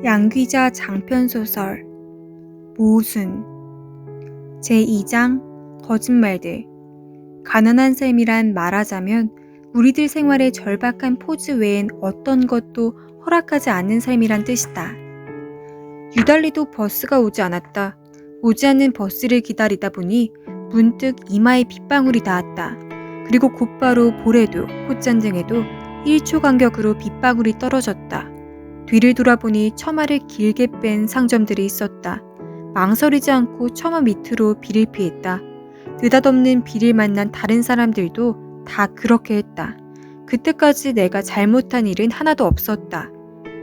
양귀자 장편소설 모순 제2장 거짓말들. 가난한 삶이란 말하자면 우리들 생활의 절박한 포즈 외엔 어떤 것도 허락하지 않는 삶이란 뜻이다. 유달리도 버스가 오지 않았다. 오지 않는 버스를 기다리다 보니 문득 이마에 빗방울이 닿았다. 그리고 곧바로 볼에도 콧잔등에도 1초 간격으로 빗방울이 떨어졌다. 뒤를 돌아보니 처마를 길게 뺀 상점들이 있었다. 망설이지 않고 처마 밑으로 비를 피했다. 느닷없는 비를 만난 다른 사람들도 다 그렇게 했다. 그때까지 내가 잘못한 일은 하나도 없었다.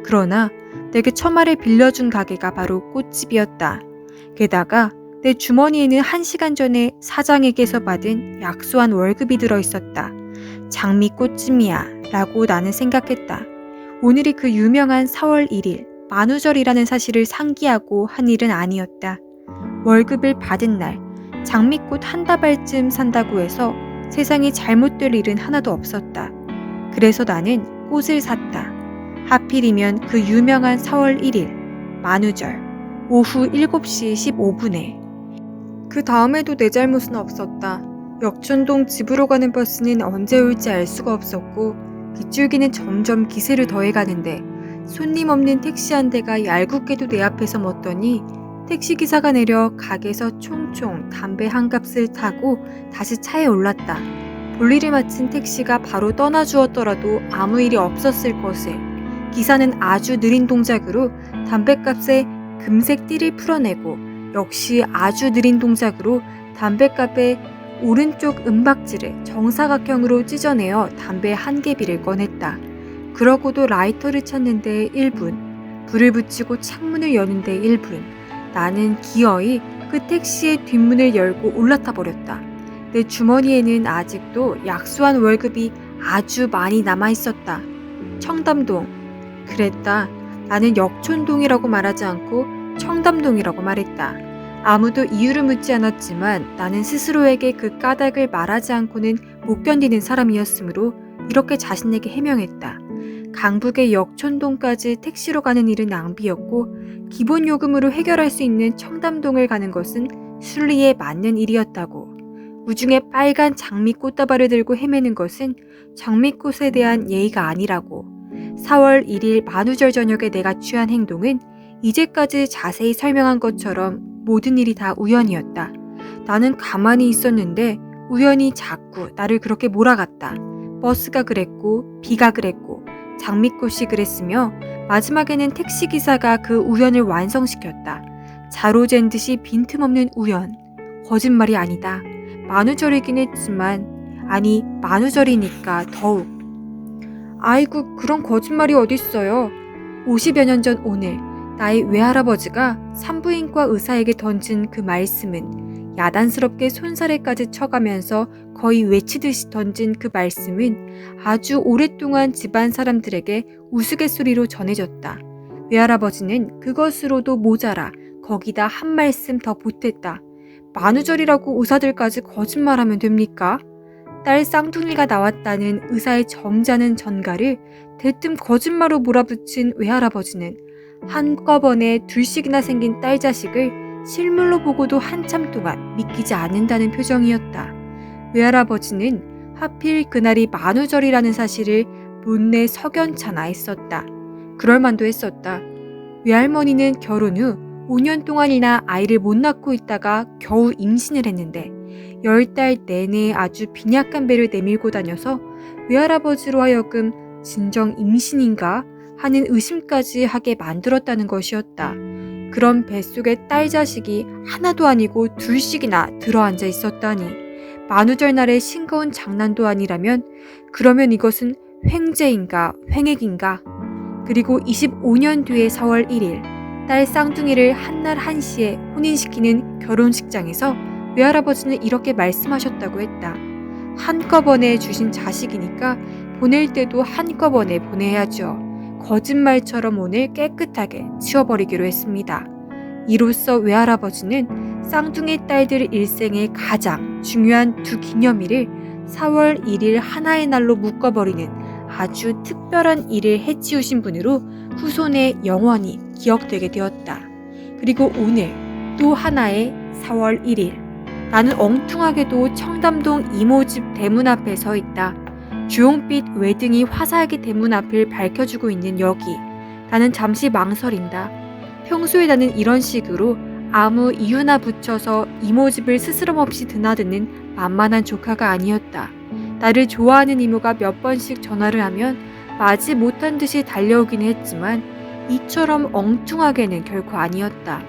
그러나 내게 처마를 빌려준 가게가 바로 꽃집이었다. 게다가 내 주머니에는 1시간 전에 사장에게서 받은 약소한 월급이 들어있었다. 장미꽃집이야 라고 나는 생각했다. 오늘이 그 유명한 4월 1일 만우절이라는 사실을 상기하고 한 일은 아니었다. 월급을 받은 날 장미꽃 1다발쯤 산다고 해서 세상에 잘못될 일은 하나도 없었다. 그래서 나는 꽃을 샀다. 하필이면 그 유명한 4월 1일 만우절 오후 7시 15분에. 그 다음에도 내 잘못은 없었다. 역촌동 집으로 가는 버스는 언제 올지 알 수가 없었고 빗줄기는 점점 기세를 더해가는데 손님 없는 택시 한 대가 얄궂게도 내 앞에서 멎더니 택시기사가 내려 가게에서 총총 담배 한 값을 타고 다시 차에 올랐다. 볼일을 마친 택시가 바로 떠나주었더라도 아무 일이 없었을 것을 기사는 아주 느린 동작으로 담배값에 금색 띠를 풀어내고 역시 아주 느린 동작으로 담배값에 오른쪽 은박지를 정사각형으로 찢어내어 담배 한 개비를 꺼냈다. 그러고도 라이터를 찾는데 1분, 불을 붙이고 창문을 여는데 1분. 나는 기어이 그 택시의 뒷문을 열고 올라타 버렸다. 내 주머니에는 아직도 약소한 월급이 아주 많이 남아있었다. 청담동. 그랬다. 나는 역촌동이라고 말하지 않고 청담동이라고 말했다. 아무도 이유를 묻지 않았지만 나는 스스로에게 그 까닭을 말하지 않고는 못 견디는 사람이었으므로 이렇게 자신에게 해명했다. 강북의 역촌동까지 택시로 가는 일은 낭비였고 기본 요금으로 해결할 수 있는 청담동을 가는 것은 순리에 맞는 일이었다고. 우중에 빨간 장미꽃다발을 들고 헤매는 것은 장미꽃에 대한 예의가 아니라고. 4월 1일 만우절 저녁에 내가 취한 행동은 이제까지 자세히 설명한 것처럼 모든 일이 다 우연이었다. 나는 가만히 있었는데 우연히 자꾸 나를 그렇게 몰아갔다. 버스가 그랬고 비가 그랬고 장미꽃이 그랬으며 마지막에는 택시기사가 그 우연을 완성시켰다. 자로 잰 듯이 빈틈없는 우연. 거짓말이 아니다. 만우절이긴 했지만 아니 만우절이니까 더욱. 아이고 그런 거짓말이 어딨어요. 50여 년 전 오늘 나의 외할아버지가 산부인과 의사에게 던진 그 말씀은 야단스럽게 손사래까지 쳐가면서 거의 외치듯이 던진 그 말씀은 아주 오랫동안 집안 사람들에게 우스갯소리로 전해졌다. 외할아버지는 그것으로도 모자라 거기다 한 말씀 더 보탰다. 만우절이라고 의사들까지 거짓말하면 됩니까? 딸 쌍둥이가 나왔다는 의사의 점잖은 전가를 대뜸 거짓말로 몰아붙인 외할아버지는 한꺼번에 둘씩이나 생긴 딸 자식을 실물로 보고도 한참 동안 믿기지 않는다는 표정이었다. 외할아버지는 하필 그날이 만우절이라는 사실을 못내 석연찮아 했었다. 그럴만도 했었다. 외할머니는 결혼 후 5년 동안이나 아이를 못 낳고 있다가 겨우 임신을 했는데 10달 내내 아주 빈약한 배를 내밀고 다녀서 외할아버지로 하여금 진정 임신인가 하는 의심까지 하게 만들었다는 것이었다. 그런 뱃속에 딸 자식이 하나도 아니고 둘씩이나 들어앉아 있었다니. 만우절 날의 싱거운 장난도 아니라면 그러면 이것은 횡재인가 횡액인가. 그리고 25년 뒤의 4월 1일 딸 쌍둥이를 한날 한시에 혼인시키는 결혼식장에서 외할아버지는 이렇게 말씀하셨다고 했다. 한꺼번에 주신 자식이니까 보낼 때도 한꺼번에 보내야죠. 거짓말처럼 오늘 깨끗하게 치워버리기로 했습니다. 이로써 외할아버지는 쌍둥이 딸들 일생의 가장 중요한 두 기념일을 4월 1일 하나의 날로 묶어버리는 아주 특별한 일을 해치우신 분으로 후손에 영원히 기억되게 되었다. 그리고 오늘 또 하나의 4월 1일 나는 엉뚱하게도 청담동 이모집 대문 앞에 서 있다. 주홍빛 외등이 화사하게 대문 앞을 밝혀주고 있는 여기. 나는 잠시 망설인다. 평소에 나는 이런 식으로 아무 이유나 붙여서 이모집을 스스럼없이 드나드는 만만한 조카가 아니었다. 나를 좋아하는 이모가 몇 번씩 전화를 하면 마지 못한 듯이 달려오긴 했지만 이처럼 엉뚱하게는 결코 아니었다.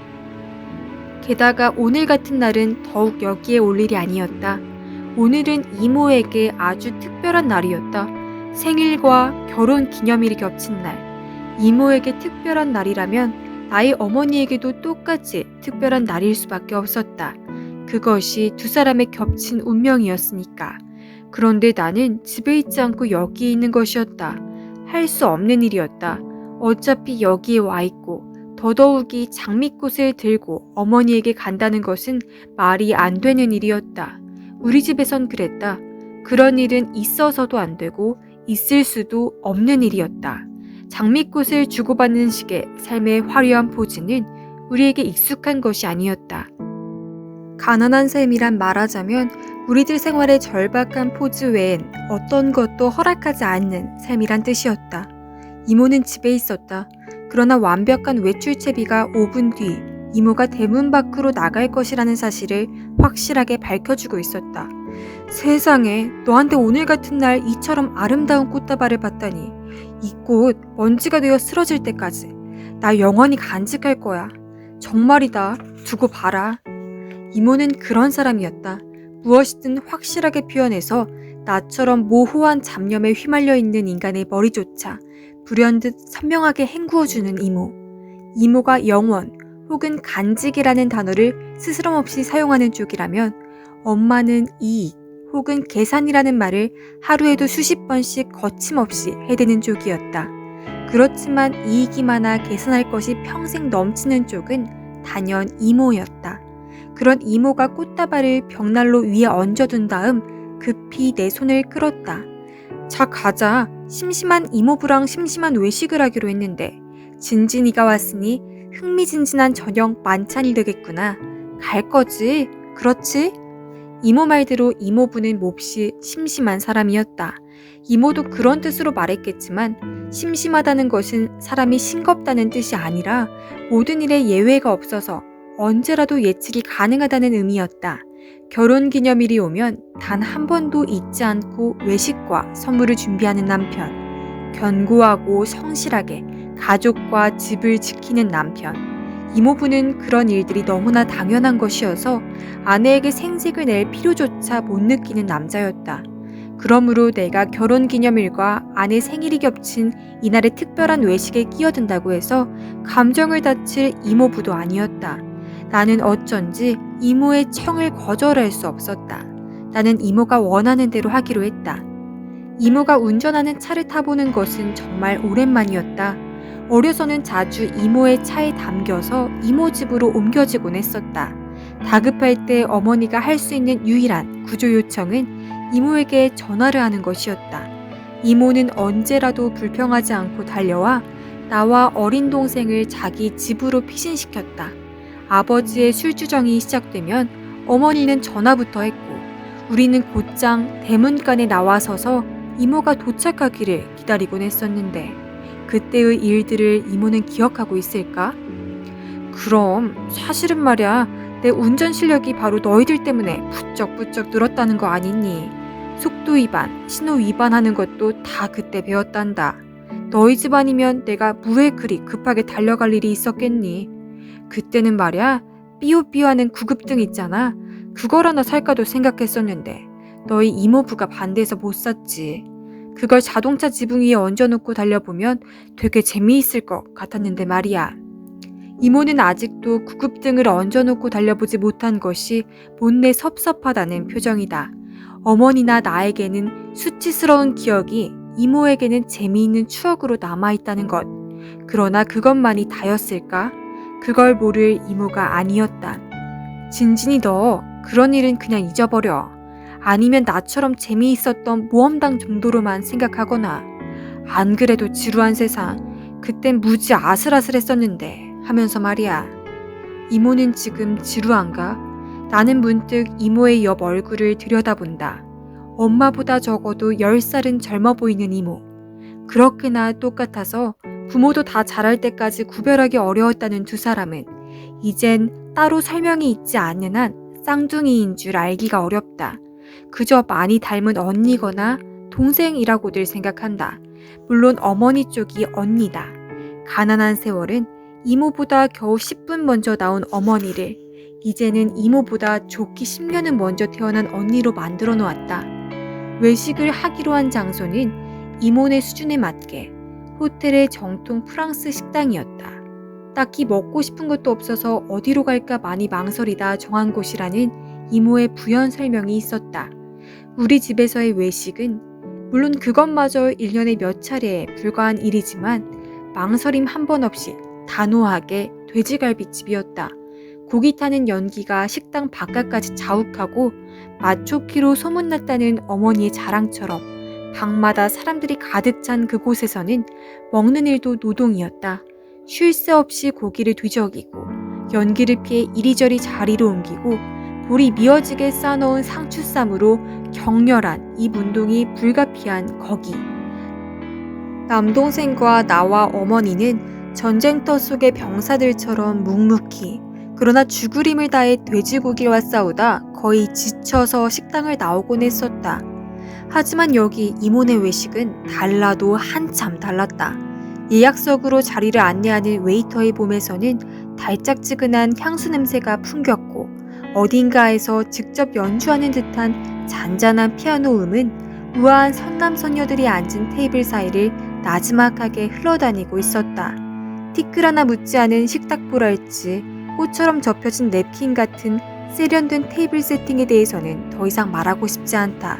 게다가 오늘 같은 날은 더욱 여기에 올 일이 아니었다. 오늘은 이모에게 아주 특별한 날이었다. 생일과 결혼 기념일이 겹친 날. 이모에게 특별한 날이라면 나의 어머니에게도 똑같이 특별한 날일 수밖에 없었다. 그것이 두 사람의 겹친 운명이었으니까. 그런데 나는 집에 있지 않고 여기에 있는 것이었다. 할 수 없는 일이었다. 어차피 여기에 와 있고 더더욱이 장미꽃을 들고 어머니에게 간다는 것은 말이 안 되는 일이었다. 우리 집에선 그랬다. 그런 일은 있어서도 안 되고 있을 수도 없는 일이었다. 장미꽃을 주고받는 식의 삶의 화려한 포즈는 우리에게 익숙한 것이 아니었다. 가난한 삶이란 말하자면 우리들 생활의 절박한 포즈 외엔 어떤 것도 허락하지 않는 삶이란 뜻이었다. 이모는 집에 있었다. 그러나 완벽한 외출 채비가 5분 뒤 이모가 대문 밖으로 나갈 것이라는 사실을 확실하게 밝혀주고 있었다. 세상에, 너한테 오늘 같은 날 이처럼 아름다운 꽃다발을 봤다니. 이 꽃 먼지가 되어 쓰러질 때까지 나 영원히 간직할 거야. 정말이다. 두고 봐라. 이모는 그런 사람이었다. 무엇이든 확실하게 표현해서 나처럼 모호한 잡념에 휘말려 있는 인간의 머리조차 불현듯 선명하게 헹구어주는 이모. 이모가 영원 혹은 간직이라는 단어를 스스럼없이 사용하는 쪽이라면 엄마는 이익 혹은 계산이라는 말을 하루에도 수십 번씩 거침없이 해대는 쪽이었다. 그렇지만 이익이 많아 계산할 것이 평생 넘치는 쪽은 단연 이모였다. 그런 이모가 꽃다발을 벽난로 위에 얹어둔 다음 급히 내 손을 끌었다. 자, 가자. 심심한 이모부랑 심심한 외식을 하기로 했는데 진진이가 왔으니 흥미진진한 저녁 만찬이 되겠구나. 갈 거지? 그렇지? 이모 말대로 이모부는 몹시 심심한 사람이었다. 이모도 그런 뜻으로 말했겠지만 심심하다는 것은 사람이 싱겁다는 뜻이 아니라 모든 일에 예외가 없어서 언제라도 예측이 가능하다는 의미였다. 결혼기념일이 오면 단 한 번도 잊지 않고 외식과 선물을 준비하는 남편. 견고하고 성실하게 가족과 집을 지키는 남편. 이모부는 그런 일들이 너무나 당연한 것이어서 아내에게 생색을 낼 필요조차 못 느끼는 남자였다. 그러므로 내가 결혼기념일과 아내 생일이 겹친 이날의 특별한 외식에 끼어든다고 해서 감정을 다칠 이모부도 아니었다. 나는 어쩐지 이모의 청을 거절할 수 없었다. 나는 이모가 원하는 대로 하기로 했다. 이모가 운전하는 차를 타보는 것은 정말 오랜만이었다. 어려서는 자주 이모의 차에 담겨서 이모 집으로 옮겨지곤 했었다. 다급할 때 어머니가 할 수 있는 유일한 구조 요청은 이모에게 전화를 하는 것이었다. 이모는 언제라도 불평하지 않고 달려와 나와 어린 동생을 자기 집으로 피신시켰다. 아버지의 술주정이 시작되면 어머니는 전화부터 했고 우리는 곧장 대문간에 나와서서 이모가 도착하기를 기다리곤 했었는데 그때의 일들을 이모는 기억하고 있을까? 그럼 사실은 말이야, 내 운전 실력이 바로 너희들 때문에 부쩍부쩍 늘었다는 거 아니니? 속도 위반, 신호 위반하는 것도 다 그때 배웠단다. 너희 집 아니면 내가 무회 그리 급하게 달려갈 일이 있었겠니? 그때는 말이야, 삐요삐요하는 구급등 있잖아. 그걸 하나 살까도 생각했었는데 너희 이모부가 반대해서 못 샀지. 그걸 자동차 지붕 위에 얹어놓고 달려보면 되게 재미있을 것 같았는데 말이야. 이모는 아직도 구급등을 얹어놓고 달려보지 못한 것이 못내 섭섭하다는 표정이다. 어머니나 나에게는 수치스러운 기억이 이모에게는 재미있는 추억으로 남아있다는 것. 그러나 그것만이 다였을까? 그걸 모를 이모가 아니었다. 진진이 너 그런 일은 그냥 잊어버려. 아니면 나처럼 재미있었던 모험당 정도로만 생각하거나 안 그래도 지루한 세상. 그땐 무지 아슬아슬했었는데 하면서 말이야. 이모는 지금 지루한가? 나는 문득 이모의 옆 얼굴을 들여다본다. 엄마보다 적어도 10살은 젊어 보이는 이모. 그렇게나 똑같아서 부모도 다 자랄 때까지 구별하기 어려웠다는 두 사람은 이젠 따로 설명이 있지 않는 한 쌍둥이인 줄 알기가 어렵다. 그저 많이 닮은 언니거나 동생이라고들 생각한다. 물론 어머니 쪽이 언니다. 가난한 세월은 이모보다 겨우 10분 먼저 나온 어머니를 이제는 이모보다 좋기 10년은 먼저 태어난 언니로 만들어 놓았다. 외식을 하기로 한 장소는 이모네 수준에 맞게 호텔의 정통 프랑스 식당이었다. 딱히 먹고 싶은 것도 없어서 어디로 갈까 많이 망설이다 정한 곳이라는 이모의 부연 설명이 있었다. 우리 집에서의 외식은 물론 그것마저 1년에 몇 차례에 불과한 일이지만 망설임 한 번 없이 단호하게 돼지갈비집이었다. 고기 타는 연기가 식당 바깥까지 자욱하고 맛좋기로 소문났다는 어머니의 자랑처럼 방마다 사람들이 가득 찬 그곳에서는 먹는 일도 노동이었다. 쉴 새 없이 고기를 뒤적이고 연기를 피해 이리저리 자리로 옮기고 볼이 미어지게 쌓아놓은 상추쌈으로 격렬한 이 운동이 불가피한 거기. 남동생과 나와 어머니는 전쟁터 속의 병사들처럼 묵묵히 그러나 죽으림을 다해 돼지고기와 싸우다 거의 지쳐서 식당을 나오곤 했었다. 하지만 여기 이모네 외식은 달라도 한참 달랐다. 예약석으로 자리를 안내하는 웨이터의 몸에서는 달짝지근한 향수 냄새가 풍겼고 어딘가에서 직접 연주하는 듯한 잔잔한 피아노 음은 우아한 선남선녀들이 앉은 테이블 사이를 나지막하게 흘러다니고 있었다. 티끌 하나 묻지 않은 식탁보랄지 꽃처럼 접혀진 냅킨 같은 세련된 테이블 세팅에 대해서는 더 이상 말하고 싶지 않다.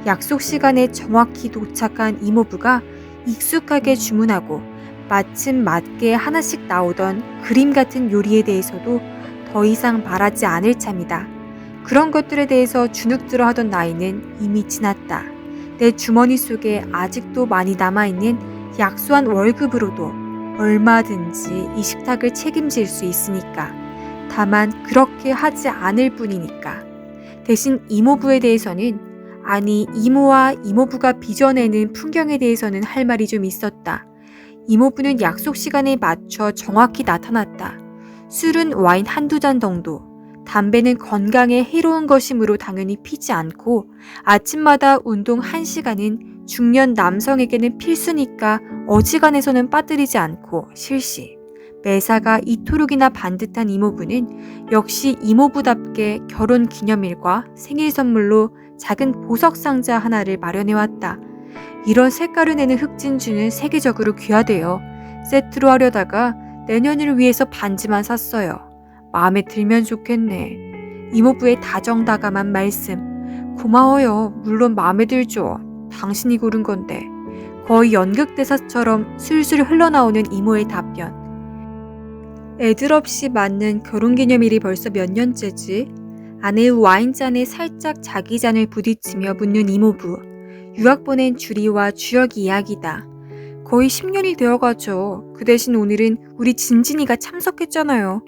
약속 시간에 정확히 도착한 이모부가 익숙하게 주문하고 마침 맞게 하나씩 나오던 그림 같은 요리에 대해서도 더 이상 말하지 않을 참이다. 그런 것들에 대해서 주눅들어 하던 나이는 이미 지났다. 내 주머니 속에 아직도 많이 남아있는 약소한 월급으로도 얼마든지 이 식탁을 책임질 수 있으니까. 다만 그렇게 하지 않을 뿐이니까. 대신 이모부에 대해서는 아니 이모와 이모부가 빚어내는 풍경에 대해서는 할 말이 좀 있었다. 이모부는 약속 시간에 맞춰 정확히 나타났다. 술은 와인 한두 잔 정도, 담배는 건강에 해로운 것이므로 당연히 피지 않고 아침마다 운동 1시간은 중년 남성에게는 필수니까 어지간해서는 빠뜨리지 않고 실시. 매사가 이토록이나 반듯한 이모부는 역시 이모부답게 결혼 기념일과 생일 선물로 작은 보석 상자 하나를 마련해왔다. 이런 색깔을 내는 흑진주는 세계적으로 귀하대요. 세트로 하려다가 내년을 위해서 반지만 샀어요. 마음에 들면 좋겠네. 이모부의 다정다감한 말씀. 고마워요. 물론 마음에 들죠. 당신이 고른 건데. 거의 연극대사처럼 술술 흘러나오는 이모의 답변. 애들 없이 맞는 결혼기념일이 벌써 몇 년째지? 아내의 와인잔에 살짝 자기 잔을 부딪히며 묻는 이모부. 유학 보낸 주리와 주역 이야기다. 거의 10년이 되어가죠. 그 대신 오늘은 우리 진진이가 참석했잖아요.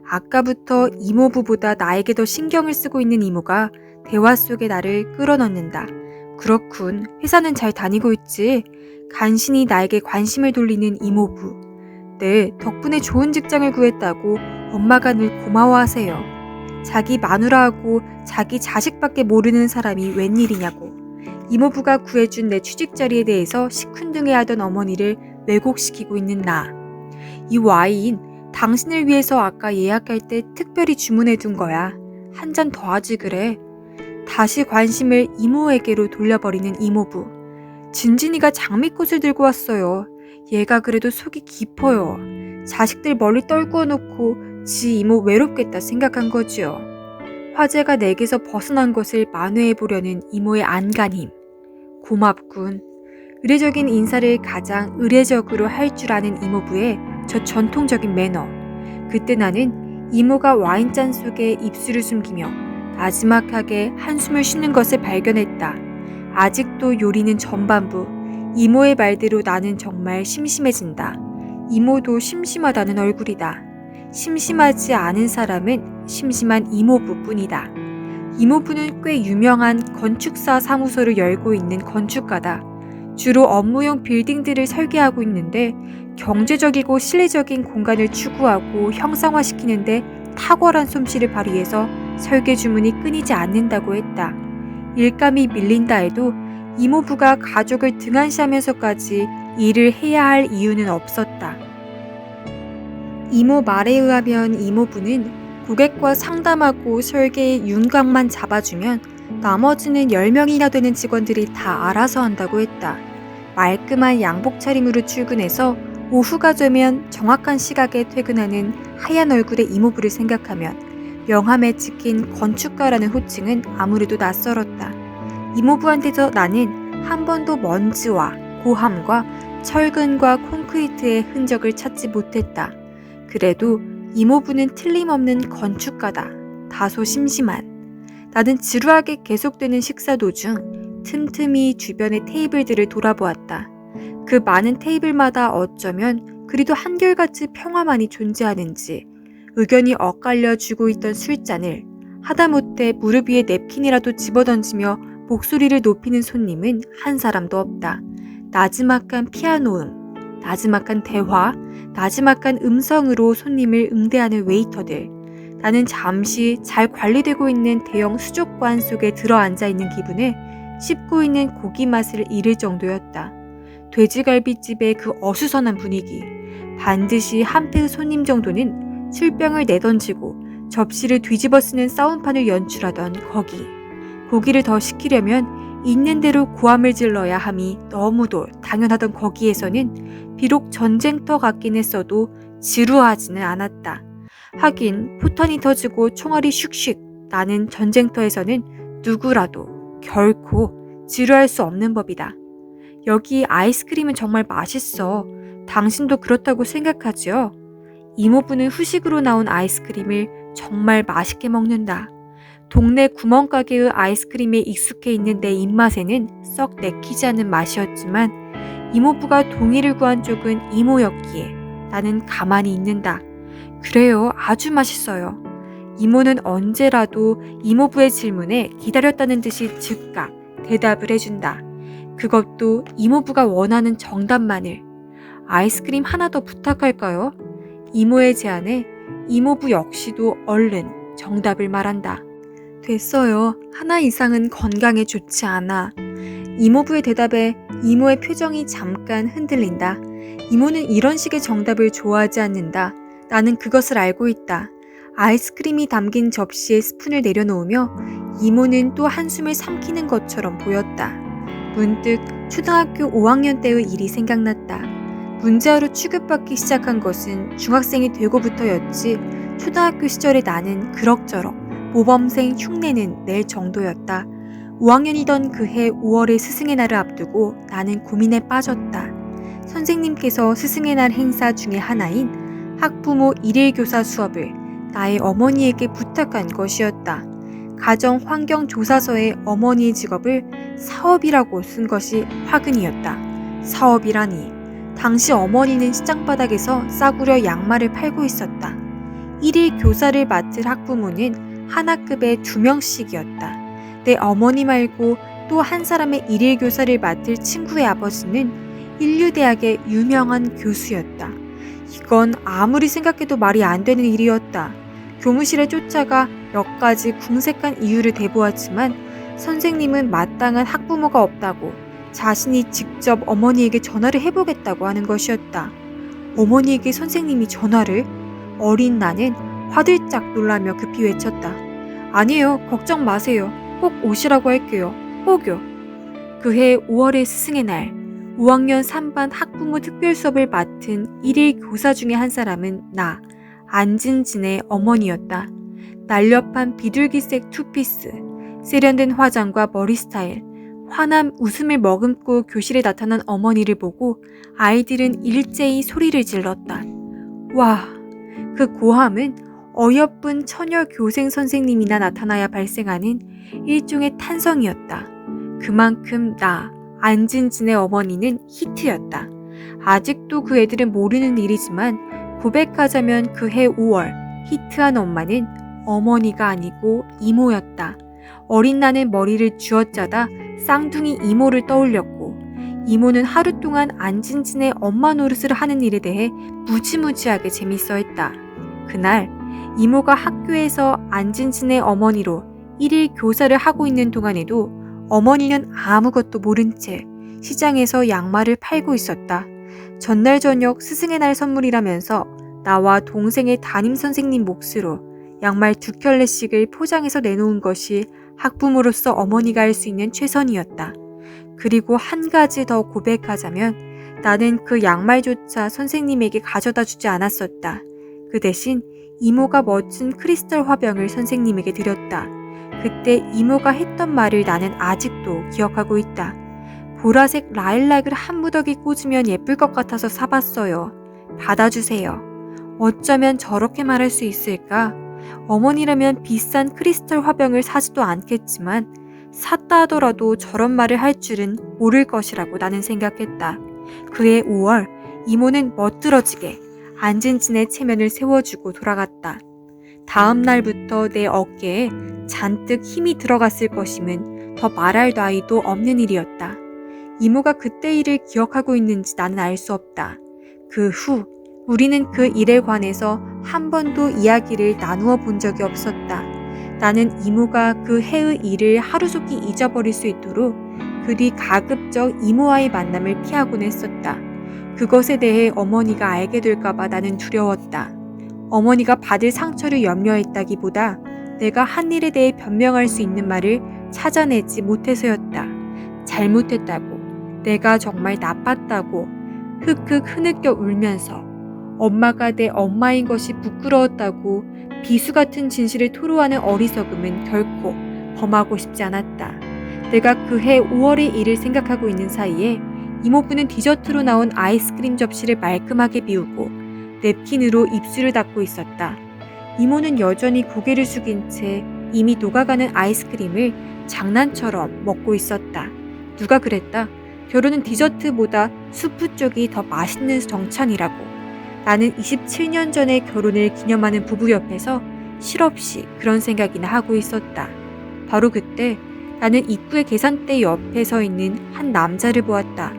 아까부터 이모부보다 나에게 더 신경을 쓰고 있는 이모가 대화 속에 나를 끌어넣는다. 그렇군. 회사는 잘 다니고 있지? 간신히 나에게 관심을 돌리는 이모부. 네, 덕분에 좋은 직장을 구했다고 엄마가 늘 고마워하세요. 자기 마누라하고 자기 자식밖에 모르는 사람이 웬일이냐고. 이모부가 구해준 내 취직 자리에 대해서 시큰둥해하던 어머니를 왜곡시키고 있는 나. 이 와인 당신을 위해서 아까 예약할 때 특별히 주문해둔 거야. 한 잔 더 하지 그래. 다시 관심을 이모에게로 돌려버리는 이모부. 진진이가 장미꽃을 들고 왔어요. 얘가 그래도 속이 깊어요. 자식들 멀리 떨구어 놓고 지 이모 외롭겠다 생각한 거지요. 화제가 내게서 벗어난 것을 만회해보려는 이모의 안간힘. 고맙군. 의례적인 인사를 가장 의례적으로 할 줄 아는 이모부의 저 전통적인 매너. 그때 나는 이모가 와인잔 속에 입술을 숨기며 나지막하게 한숨을 쉬는 것을 발견했다. 아직도 요리는 전반부. 이모의 말대로 나는 정말 심심해진다. 이모도 심심하다는 얼굴이다. 심심하지 않은 사람은 심심한 이모부뿐이다. 이모부는 꽤 유명한 건축사 사무소를 열고 있는 건축가다. 주로 업무용 빌딩들을 설계하고 있는데 경제적이고 실내적인 공간을 추구하고 형상화시키는데 탁월한 솜씨를 발휘해서 설계 주문이 끊이지 않는다고 했다. 일감이 밀린다 해도 이모부가 가족을 등한시하면서까지 일을 해야 할 이유는 없었다. 이모 말에 의하면 이모부는 고객과 상담하고 설계의 윤곽만 잡아주면 나머지는 10명이나 되는 직원들이 다 알아서 한다고 했다. 말끔한 양복 차림으로 출근해서 오후가 되면 정확한 시각에 퇴근하는 하얀 얼굴의 이모부를 생각하면 명함에 찍힌 건축가라는 호칭은 아무래도 낯설었다. 이모부한테서 나는 한 번도 먼지와 고함과 철근과 콘크리트의 흔적을 찾지 못했다. 그래도 이모부는 틀림없는 건축가다. 다소 심심한. 나는 지루하게 계속되는 식사 도중 틈틈이 주변의 테이블들을 돌아보았다. 그 많은 테이블마다 어쩌면 그리도 한결같이 평화만이 존재하는지 의견이 엇갈려 주고 있던 술잔을 하다못해 무릎 위에 냅킨이라도 집어던지며 목소리를 높이는 손님은 한 사람도 없다. 나지막한 피아노음, 나지막한 대화, 나지막한 음성으로 손님을 응대하는 웨이터들. 나는 잠시 잘 관리되고 있는 대형 수족관 속에 들어앉아 있는 기분에 씹고 있는 고기 맛을 잃을 정도였다. 돼지갈비집의 그 어수선한 분위기. 반드시 한 패의 손님 정도는 술병을 내던지고 접시를 뒤집어 쓰는 싸움판을 연출하던 거기. 고기를 더 시키려면 있는 대로 고함을 질러야 함이 너무도 당연하던 거기에서는 비록 전쟁터 같긴 했어도 지루하지는 않았다. 하긴 포탄이 터지고 총알이 슉슉 나는 전쟁터에서는 누구라도 결코 지루할 수 없는 법이다. 여기 아이스크림은 정말 맛있어. 당신도 그렇다고 생각하지요? 이모부는 후식으로 나온 아이스크림을 정말 맛있게 먹는다. 동네 구멍가게의 아이스크림에 익숙해 있는 내 입맛에는 썩 내키지 않는 맛이었지만 이모부가 동의를 구한 쪽은 이모였기에 나는 가만히 있는다. 그래요, 아주 맛있어요. 이모는 언제라도 이모부의 질문에 기다렸다는 듯이 즉각 대답을 해준다. 그것도 이모부가 원하는 정답만을. 아이스크림 하나 더 부탁할까요? 이모의 제안에 이모부 역시도 얼른 정답을 말한다. 됐어요. 하나 이상은 건강에 좋지 않아. 이모부의 대답에 이모의 표정이 잠깐 흔들린다. 이모는 이런 식의 정답을 좋아하지 않는다. 나는 그것을 알고 있다. 아이스크림이 담긴 접시에 스푼을 내려놓으며 이모는 또 한숨을 삼키는 것처럼 보였다. 문득 초등학교 5학년 때의 일이 생각났다. 문제아로 취급받기 시작한 것은 중학생이 되고부터였지 초등학교 시절에 나는 그럭저럭 모범생 흉내는 낼 정도였다. 5학년이던 그해 5월의 스승의 날을 앞두고 나는 고민에 빠졌다. 선생님께서 스승의 날 행사 중에 하나인 학부모 일일교사 수업을 나의 어머니에게 부탁한 것이었다. 가정환경조사서에 어머니의 직업을 사업이라고 쓴 것이 화근이었다. 사업이라니. 당시 어머니는 시장바닥에서 싸구려 양말을 팔고 있었다. 일일 교사를 맡을 학부모는 한 학급에 2명씩이었다. 내 어머니 말고 또 한 사람의 일일 교사를 맡을 친구의 아버지는 인류대학의 유명한 교수였다. 이건 아무리 생각해도 말이 안 되는 일이었다. 교무실에 쫓아가 몇 가지 궁색한 이유를 대보았지만 선생님은 마땅한 학부모가 없다고 자신이 직접 어머니에게 전화를 해보겠다고 하는 것이었다. 어머니에게 선생님이 전화를? 어린 나는 화들짝 놀라며 급히 외쳤다. 아니에요. 걱정 마세요. 꼭 오시라고 할게요. 꼭요. 그해 5월의 스승의 날 5학년 3반 학부모 특별수업을 맡은 일일 교사 중에 한 사람은 나 안진진의 어머니였다. 날렵한 비둘기색 투피스, 세련된 화장과 머리 스타일, 환한 웃음을 머금고 교실에 나타난 어머니를 보고 아이들은 일제히 소리를 질렀다. 와, 그 고함은 어여쁜 처녀 교생 선생님이나 나타나야 발생하는 일종의 탄성이었다. 그만큼 나, 안진진의 어머니는 히트였다. 아직도 그 애들은 모르는 일이지만 고백하자면 그해 5월 히트한 엄마는 어머니가 아니고 이모였다. 어린 나는 머리를 쥐어짜다 쌍둥이 이모를 떠올렸고 이모는 하루 동안 안진진의 엄마 노릇을 하는 일에 대해 무지무지하게 재밌어했다. 그날 이모가 학교에서 안진진의 어머니로 일일 교사를 하고 있는 동안에도 어머니는 아무것도 모른 채 시장에서 양말을 팔고 있었다. 전날 저녁 스승의 날 선물이라면서 나와 동생의 담임선생님 몫으로 양말 2켤레씩을 포장해서 내놓은 것이 학부모로서 어머니가 할 수 있는 최선이었다. 그리고 한 가지 더 고백하자면 나는 그 양말조차 선생님에게 가져다 주지 않았었다. 그 대신 이모가 멋진 크리스탈 화병을 선생님에게 드렸다. 그때 이모가 했던 말을 나는 아직도 기억하고 있다. 보라색 라일락을 한 무더기 꽂으면 예쁠 것 같아서 사봤어요. 받아주세요. 어쩌면 저렇게 말할 수 있을까? 어머니라면 비싼 크리스탈 화병을 사지도 않겠지만 샀다 하더라도 저런 말을 할 줄은 모를 것이라고 나는 생각했다. 그해 5월 이모는 멋들어지게 안진진의 체면을 세워주고 돌아갔다. 다음 날부터 내 어깨에 잔뜩 힘이 들어갔을 것임은 더 말할 나위도 없는 일이었다. 이모가 그때 일을 기억하고 있는지 나는 알 수 없다. 그 후 우리는 그 일에 관해서 한 번도 이야기를 나누어 본 적이 없었다. 나는 이모가 그 해의 일을 하루속히 잊어버릴 수 있도록 그 뒤 가급적 이모와의 만남을 피하곤 했었다. 그것에 대해 어머니가 알게 될까봐 나는 두려웠다. 어머니가 받을 상처를 염려했다기보다 내가 한 일에 대해 변명할 수 있는 말을 찾아내지 못해서였다. 잘못했다고, 내가 정말 나빴다고 흑흑 흐느껴 울면서 엄마가 내 엄마인 것이 부끄러웠다고 비수 같은 진실을 토로하는 어리석음은 결코 범하고 싶지 않았다. 내가 그해 5월의 일을 생각하고 있는 사이에 이모부는 디저트로 나온 아이스크림 접시를 말끔하게 비우고 냅킨으로 입술을 닦고 있었다. 이모는 여전히 고개를 숙인 채 이미 녹아가는 아이스크림을 장난처럼 먹고 있었다. 누가 그랬다. 결혼은 디저트보다 수프 쪽이 더 맛있는 정찬이라고. 나는 27년 전에 결혼을 기념하는 부부 옆에서 실없이 그런 생각이나 하고 있었다. 바로 그때 나는 입구의 계산대 옆에 서 있는 한 남자를 보았다.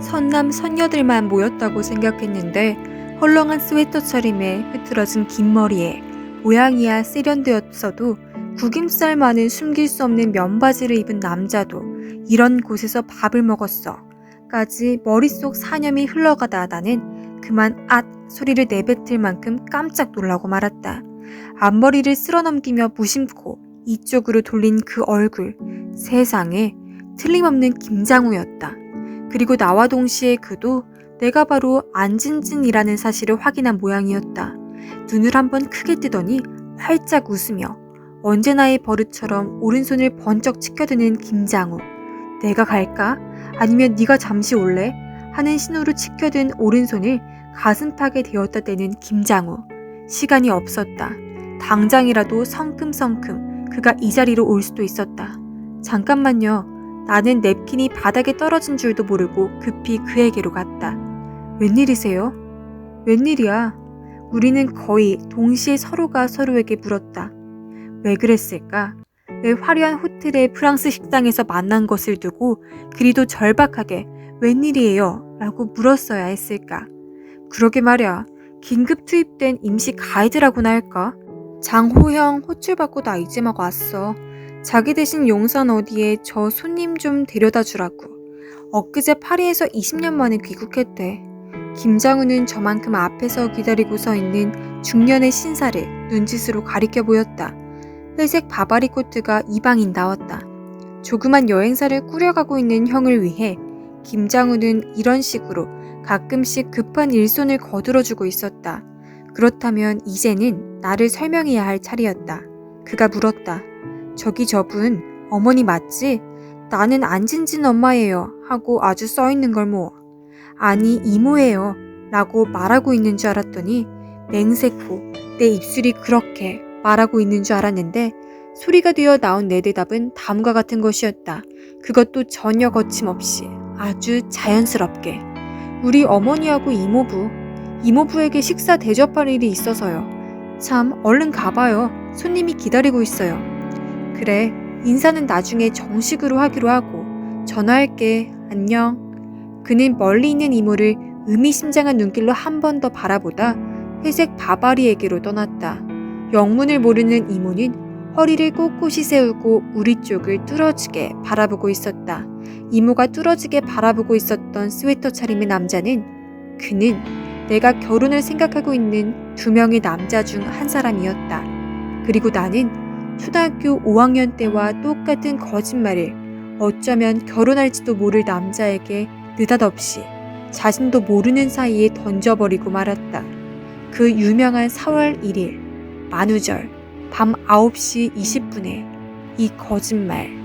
선남 선녀들만 모였다고 생각했는데 헐렁한 스웨터 차림에 흐트러진 긴 머리에 모양이야 세련되었어도 구김살만은 숨길 수 없는 면바지를 입은 남자도 이런 곳에서 밥을 먹었어 까지 머릿속 사념이 흘러가다 나는 그만 앗 소리를 내뱉을 만큼 깜짝 놀라고 말았다. 앞머리를 쓸어넘기며 무심코 이쪽으로 돌린 그 얼굴, 세상에 틀림없는 김장우였다. 그리고 나와 동시에 그도 내가 바로 안진진이라는 사실을 확인한 모양이었다. 눈을 한번 크게 뜨더니 활짝 웃으며 언제나의 버릇처럼 오른손을 번쩍 치켜드는 김장우. 내가 갈까? 아니면 네가 잠시 올래? 하는 신호로 치켜든 오른손을 가슴팍에 대었다 떼는 김장우. 시간이 없었다. 당장이라도 성큼성큼 그가 이 자리로 올 수도 있었다. 잠깐만요. 나는 냅킨이 바닥에 떨어진 줄도 모르고 급히 그에게로 갔다. 웬일이세요? 웬일이야? 우리는 거의 동시에 서로가 서로에게 물었다. 왜 그랬을까? 왜 화려한 호텔의 프랑스 식당에서 만난 것을 두고 그리도 절박하게 웬일이에요? 라고 물었어야 했을까? 그러게 말야, 긴급 투입된 임시 가이드라고나 할까? 장호형 호출 받고 나 이제 막 왔어. 자기 대신 용산 어디에 저 손님 좀 데려다 주라고. 엊그제 파리에서 20년 만에 귀국했대. 김장우는 저만큼 앞에서 기다리고 서 있는 중년의 신사를 눈짓으로 가리켜 보였다. 회색 바바리 코트가 이방인다웠다. 조그만 여행사를 꾸려가고 있는 형을 위해 김장우는 이런 식으로 가끔씩 급한 일손을 거들어주고 있었다. 그렇다면 이제는 나를 설명해야 할 차례였다. 그가 물었다. 저기 저분 어머니 맞지? 나는 안진진 엄마예요 하고 아주 써있는 걸 뭐. 아니 이모예요 라고 말하고 있는 줄 알았더니 맹세코 내 입술이 그렇게 말하고 있는 줄 알았는데 소리가 되어 나온 내 대답은 다음과 같은 것이었다. 그것도 전혀 거침없이 아주 자연스럽게. 우리 어머니하고 이모부에게 식사 대접할 일이 있어서요. 참, 얼른 가봐요. 손님이 기다리고 있어요. 그래, 인사는 나중에 정식으로 하기로 하고. 전화할게. 안녕. 그는 멀리 있는 이모를 의미심장한 눈길로 한 번 더 바라보다 회색 바바리에게로 떠났다. 영문을 모르는 이모는 허리를 꼿꼿이 세우고 우리 쪽을 뚫어지게 바라보고 있었다. 이모가 뚫어지게 바라보고 있었던 스웨터 차림의 남자는, 그는 내가 결혼을 생각하고 있는 2명의 남자 중 한 사람이었다. 그리고 나는 초등학교 5학년 때와 똑같은 거짓말을 어쩌면 결혼할지도 모를 남자에게 느닷없이 자신도 모르는 사이에 던져버리고 말았다. 그 유명한 4월 1일 만우절 밤 9시 20분에 이 거짓말.